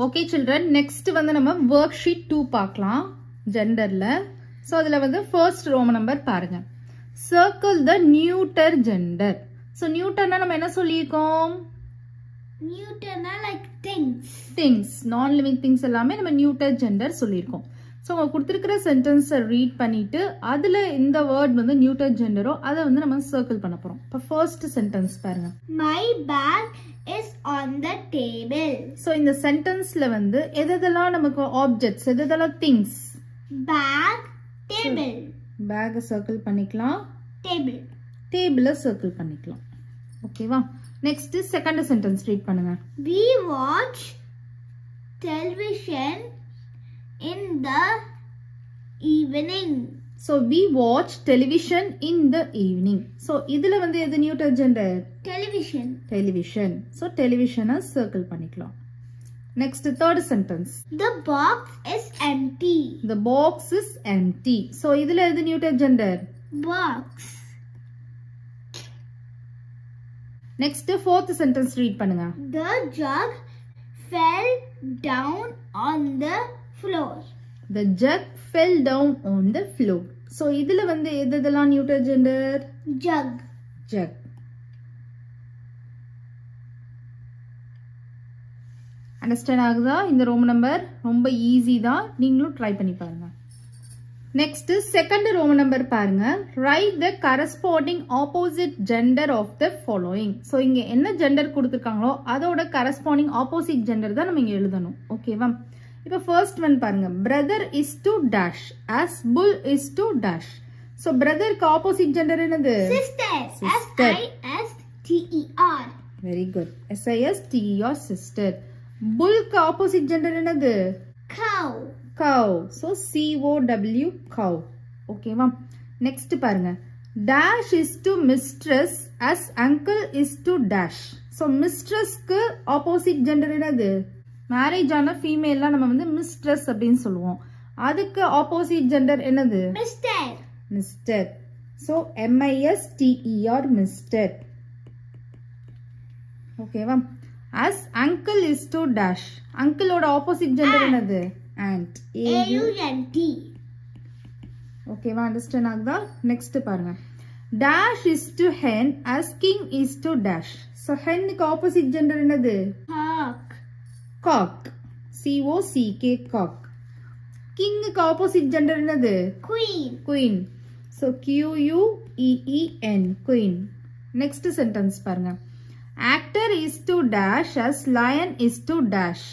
Okay children, next வந்து நம்ம work sheet 2 பார்க்கலாம் ஜெண்டர்ல. ஸோ அதில் வந்து ஃபர்ஸ்ட் ரோமன் நம்பர் பாருங்க. Circle the neuter gender. So நியூட்டர்னா நம்ம என்ன சொல்லியிருக்கோம்? நியூட்டர்னா like things, non living things எல்லாமே நம்ம நியூட்டர் ஜெண்டர் சொல்லியிருக்கோம். ஸோ அவங்க கொடுத்துருக்கிற சென்டென்ஸை ரீட் பண்ணிட்டு அதில் இந்த வேர்ட் வந்து நியூட்டர் ஜெண்டரோ அதை வந்து நம்ம சர்க்கிள் பண்ண போகிறோம். இப்போ ஃபர்ஸ்ட் சென்டென்ஸ் பாருங்க. My bag is on the table. So இந்த சென்டென்ஸ்ல வந்து எதெல்லாம் நமக்கு ஆப்ஜெக்ட்ஸ், எதெல்லாம் திங்ஸ்? Bag, table. பேக்கை சர்க்கிள் பண்ணிக்கலாம், டேபிள், டேபிளை சர்க்கிள் பண்ணிக்கலாம். ஓகேவா? நெக்ஸ்ட் செகண்ட் சென்டென்ஸ் ரீட் பண்ணுங்க. We watch television in the evening. So we watch television in the evening. So இதுல வந்து எது neuter gender? Television. Television. So television-ஐ சர்க்கிள் பண்ணிக்கலாம். Next third sentence. The box is empty. The box is empty. So இதுல எது neuter gender? Box. Next fourth sentence read பண்ணுங்க. The jug fell down on the floor. The jug fell down on the floor. So இதுல வந்து எதெல்லாம் நியூட்டர் gender? Jug. Jug. Understand ஆகுதா? இந்த Roman number ரொம்ப easy தான், நீங்களும் ட்ரை பண்ணி பாருங்க. நெக்ஸ்ட் செகண்ட் ரோமன் நம்பர் பாருங்க. Write the corresponding opposite gender of the following. So இங்க என்ன ஜெண்டர் கொடுத்துருக்காங்களோ அதோட கரஸ்பாண்டிங் ஆப்போசிட் ஜெண்டர் தான் நம்ம இங்க எழுதணும். ஓகேவா? இப்போ ஃபர்ஸ்ட் ஒன் பாருங்க. Brother is to dash as bull is to dash. So பிரதருக்கு ஆப்போசிட் ஜெண்டர் என்னது? Sister. Sister. S-I-S-T-E-R. Very good. S-I-S-T-E-R sister. புல்க்கு ஆப்போசிட் ஜெண்டர் என்னது? Cow. cow. So C-O-W cow. ஓகேவா? நெக்ஸ்ட் பாருங்க. dash is to mistress as uncle is to dash. So mistressக்கு opposite gender என்னது? Marriage ஆன ஃபீமேல்லாம் நம்ம வந்து மிஸ்ட்ரஸ் அப்படின்னு சொல்லுவோம். அதுக்கு ஆப்போசிட் ஜெண்டர் என்னது? Mister. Mister. So M-I-S-T-E-R mister. ஓகேவா? as uncle is to dash. அங்கிளோட ஆப்போசிட் ஜெண்டர் என்னது? aunt. A-U-N-T. ஓகேவா? அண்டர்ஸ்டாண்ட் ஆகுதா? நெக்ஸ்ட் பாருங்க. dash is to hen as king is to dash. so henக்கு ஆப்போசிட் ஜெண்டர் என்னது? Hawk. cock. C-O-C-K cock. kingக்கு opposite gender என்னது? Queen. queen. so Q-U-E-E-N queen. Next sentence பாருங்க. actor is to dash as lion is to dash.